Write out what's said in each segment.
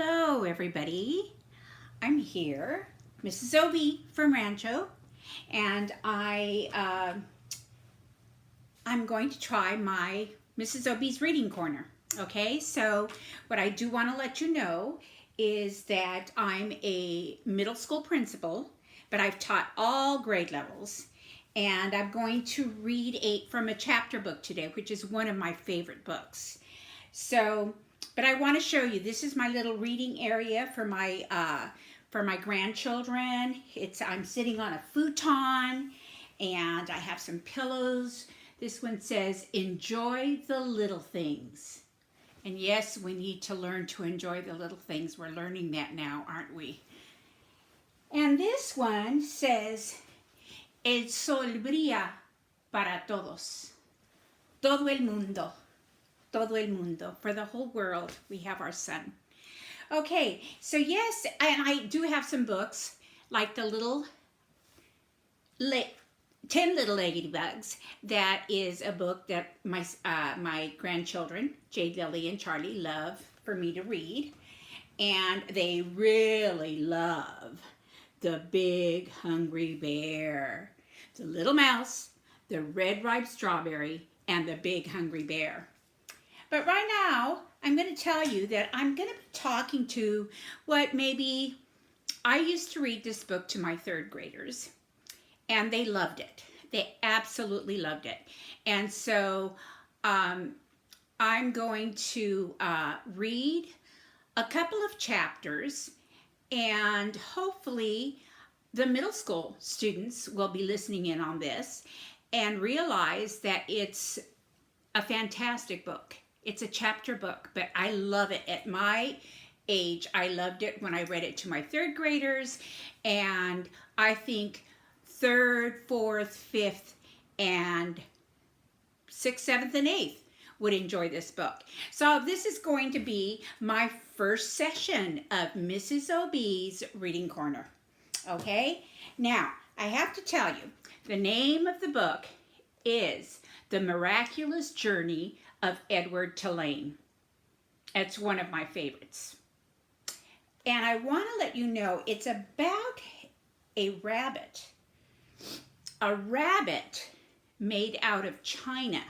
Hello, everybody. I'm here, Mrs. Obi from Rancho, and I'm going to try my Mrs. Obi's Reading Corner. Okay, so what I do want to let you know is that I'm a middle school principal, but I've taught all grade levels, and I'm going to read from a chapter book today, which is one of my favorite books. So, but I want to show you, this is my little reading area for my grandchildren. I'm sitting on a futon and I have some pillows. This one says, enjoy the little things. And yes, we need to learn to enjoy the little things. We're learning that now, aren't we? And this one says, el sol brilla para todos. Todo el mundo. Todo el mundo. For the whole world, we have our sun. Okay, so yes, and I do have some books, like the 10 Little Ladybugs. That is a book that my grandchildren, Jade, Lily, and Charlie, love for me to read. And they really love The Big Hungry Bear, The Little Mouse, The Red Ripe Strawberry, and The Big Hungry Bear. But right now, I'm going to tell you that I'm going to be talking to what maybe I used to read this book to my third graders, and they loved it. They absolutely loved it. And so I'm going to read a couple of chapters, and hopefully the middle school students will be listening in on this and realize that it's a fantastic book. It's a chapter book, but I love it. At my age, I loved it when I read it to my third graders, and I think third, fourth, fifth, and sixth, seventh, and eighth would enjoy this book. So this is going to be my first session of Mrs. Obi's Reading Corner. Okay? Now, I have to tell you, the name of the book is The Miraculous Journey of Edward Tulane. It's one of my favorites. And I want to let you know it's about a rabbit made out of china.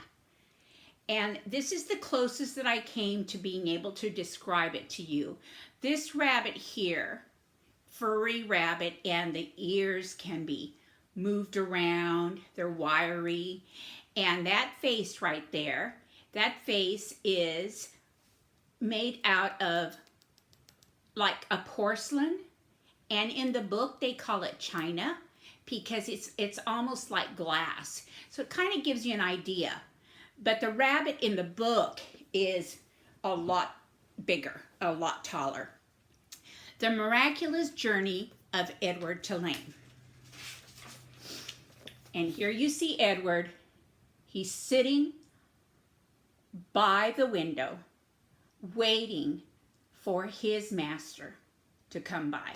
And this is the closest that I came to being able to describe it to you. This rabbit here, furry rabbit, and the ears can be moved around, they're wiry, and that face right there, that face is made out of like a porcelain, and in the book they call it china because it's almost like glass. So it kind of gives you an idea. But the rabbit in the book is a lot bigger, a lot taller. The Miraculous Journey of Edward Tulane. And here you see Edward. He's sitting by the window, waiting for his master to come by.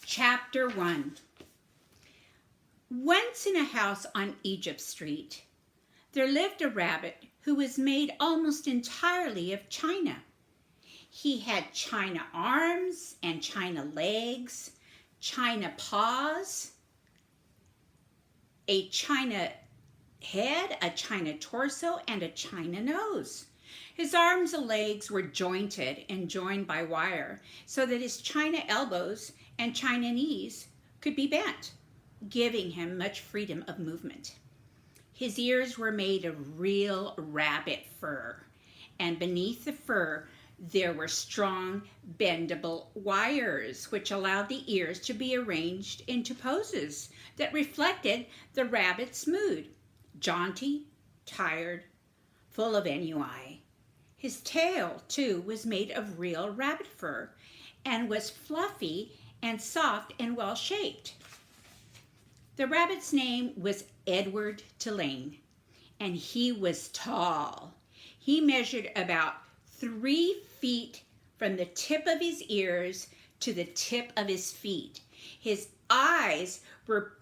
Chapter 1. Once in a house on Egypt Street, there lived a rabbit who was made almost entirely of china. He had china arms and china legs, china paws, a china head, a china torso, and a china nose. His arms and legs were jointed and joined by wire so that his china elbows and china knees could be bent, giving him much freedom of movement. His ears were made of real rabbit fur, and beneath the fur there were strong, bendable wires, which allowed the ears to be arranged into poses that reflected the rabbit's mood: jaunty, tired, full of ennui. His tail, too, was made of real rabbit fur and was fluffy and soft and well-shaped. The rabbit's name was Edward Tulane, and he was tall. He measured about 3 feet from the tip of his ears to the tip of his feet. His eyes were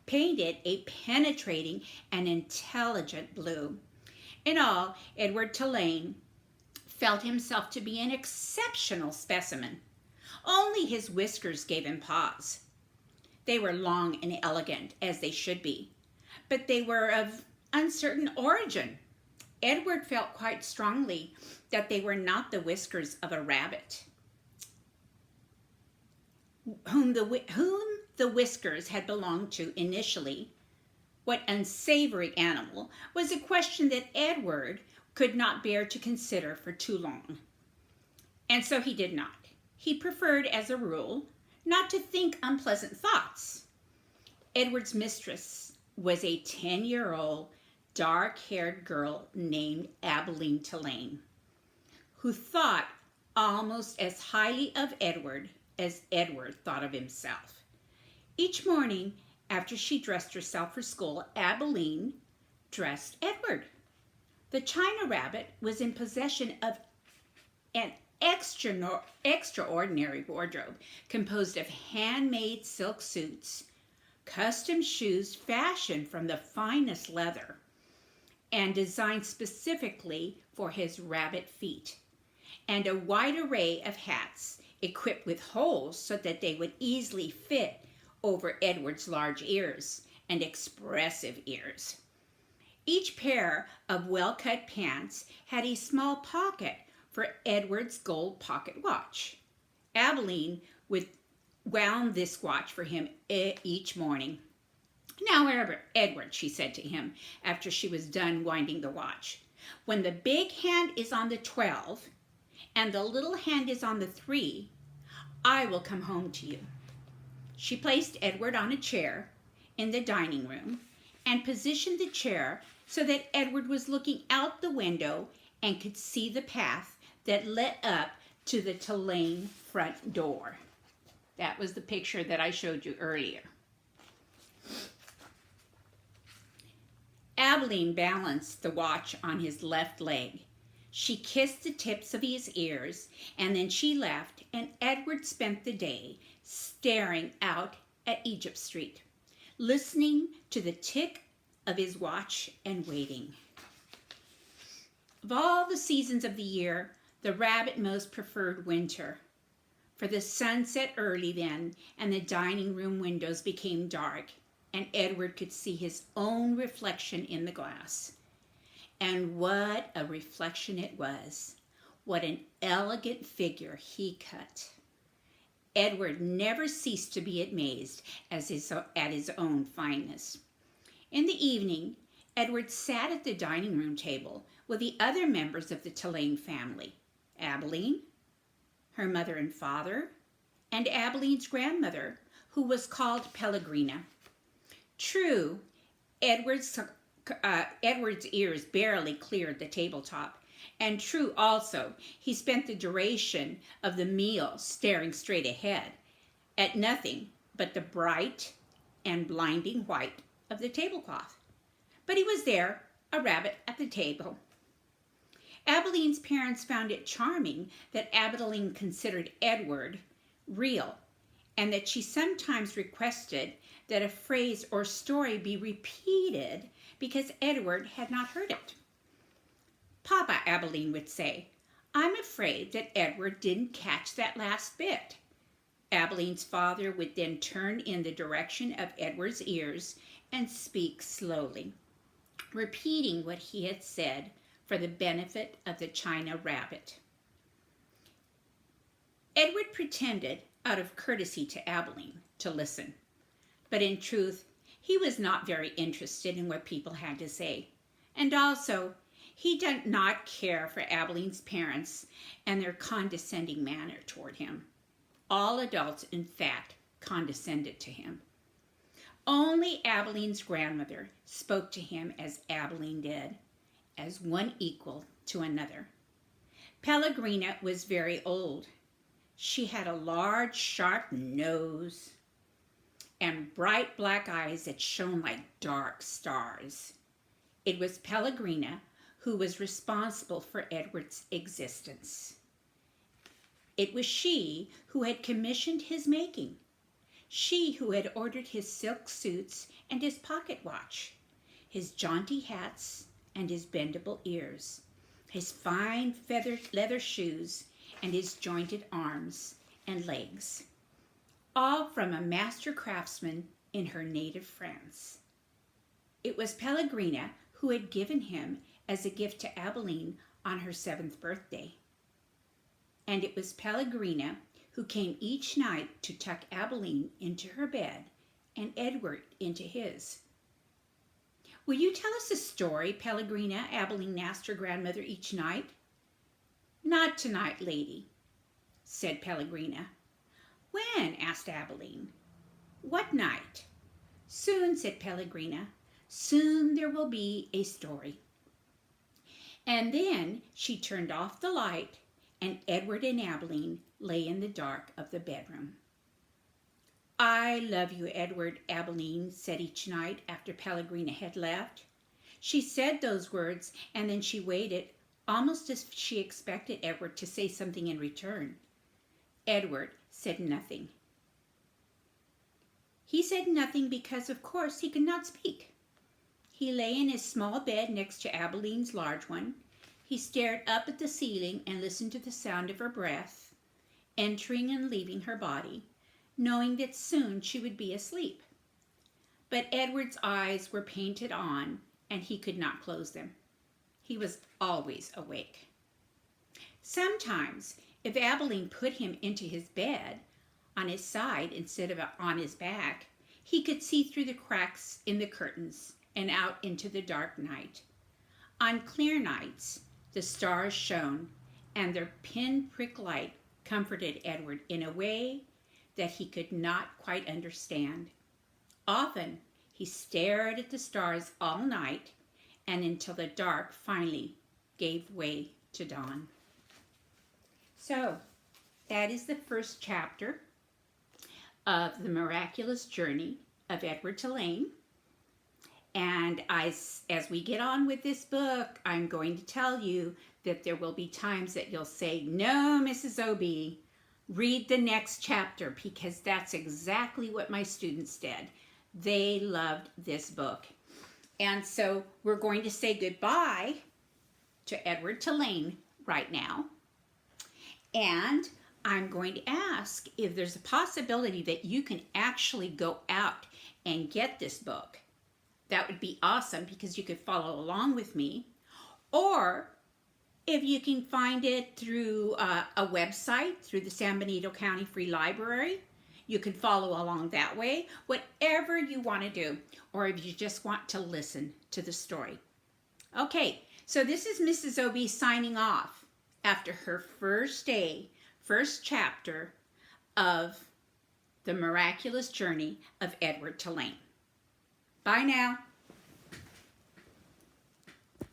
painted a penetrating and intelligent blue. In all, Edward Tulane felt himself to be an exceptional specimen. Only his whiskers gave him pause. They were long and elegant, as they should be, but they were of uncertain origin. Edward felt quite strongly that they were not the whiskers of a rabbit, whom the whiskers had belonged to initially. What unsavory animal was a question that Edward could not bear to consider for too long. And so he did not. He preferred, as a rule, not to think unpleasant thoughts. Edward's mistress was a 10-year-old, dark-haired girl named Abilene Tulane, who thought almost as highly of Edward as Edward thought of himself. Each morning, after she dressed herself for school, Abilene dressed Edward. The China Rabbit was in possession of an extraordinary wardrobe composed of handmade silk suits, custom shoes fashioned from the finest leather, and designed specifically for his rabbit feet, and a wide array of hats equipped with holes so that they would easily fit over Edward's large ears and expressive ears. Each pair of well-cut pants had a small pocket for Edward's gold pocket watch. Abilene would wound this watch for him each morning. "Now, Edward," she said to him after she was done winding the watch, "when the big hand is on the 12 and the little hand is on the 3, I will come home to you." She placed Edward on a chair in the dining room and positioned the chair so that Edward was looking out the window and could see the path that led up to the Tulane front door. That was the picture that I showed you earlier. Abilene balanced the watch on his left leg. She kissed the tips of his ears, and then she left, and Edward spent the day staring out at Egypt Street, listening to the tick of his watch and waiting. Of all the seasons of the year, the rabbit most preferred winter, for the sun set early then, and the dining room windows became dark, and Edward could see his own reflection in the glass. And what a reflection it was! What an elegant figure he cut! Edward never ceased to be amazed at his own fineness. In the evening, Edward sat at the dining room table with the other members of the Tulane family, Abilene, her mother and father, and Abilene's grandmother, who was called Pellegrina. True, Edward's ears barely cleared the tabletop, and true also, he spent the duration of the meal staring straight ahead at nothing but the bright and blinding white of the tablecloth. But he was there, a rabbit at the table. Abilene's parents found it charming that Abilene considered Edward real, and that she sometimes requested that a phrase or story be repeated because Edward had not heard it. "Papa," Abilene would say, "I'm afraid that Edward didn't catch that last bit." Abilene's father would then turn in the direction of Edward's ears and speak slowly, repeating what he had said for the benefit of the China Rabbit. Edward pretended, out of courtesy to Abilene, to listen, but in truth, he was not very interested in what people had to say, and also, he did not care for Abilene's parents and their condescending manner toward him. All adults, in fact, condescended to him. Only Abilene's grandmother spoke to him as Abilene did, as one equal to another. Pellegrina was very old. She had a large, sharp nose and bright black eyes that shone like dark stars. It was Pellegrina who was responsible for Edward's existence. It was she who had commissioned his making, she who had ordered his silk suits and his pocket watch, his jaunty hats and his bendable ears, his fine feathered leather shoes, and his jointed arms and legs, all from a master craftsman in her native France. It was Pellegrina who had given him as a gift to Abilene on her 7th birthday. And it was Pellegrina who came each night to tuck Abilene into her bed and Edward into his. "Will you tell us a story, Pellegrina?" Abilene asked her grandmother each night. "Not tonight, lady," said Pellegrina. "When?" asked Abilene. "What night?" "Soon," said Pellegrina. "Soon there will be a story." And then she turned off the light, and Edward and Abilene lay in the dark of the bedroom. "I love you, Edward," Abilene said each night after Pellegrina had left. She said those words, and then she waited, almost as if she expected Edward to say something in return. Edward said nothing. He said nothing because, of course, he could not speak. He lay in his small bed next to Abilene's large one. He stared up at the ceiling and listened to the sound of her breath, entering and leaving her body, knowing that soon she would be asleep. But Edward's eyes were painted on, and he could not close them. He was always awake. Sometimes, if Abilene put him into his bed on his side instead of on his back, he could see through the cracks in the curtains and out into the dark night. On clear nights, the stars shone, and their pin-prick light comforted Edward in a way that he could not quite understand. Often, he stared at the stars all night and until the dark finally gave way to dawn. So, that is the first chapter of The Miraculous Journey of Edward Tulane. And as we get on with this book, I'm going to tell you that there will be times that you'll say, "No, Mrs. O.B., read the next chapter," because that's exactly what my students did. They loved this book. And so we're going to say goodbye to Edward Tulane right now. And I'm going to ask if there's a possibility that you can actually go out and get this book. That would be awesome because you could follow along with me. Or if you can find it through a website, through the San Benito County Free Library, you can follow along that way. Whatever you want to do. Or if you just want to listen to the story. Okay, so this is Mrs. O.B. signing off after her first chapter of The Miraculous Journey of Edward Tulane. Bye now.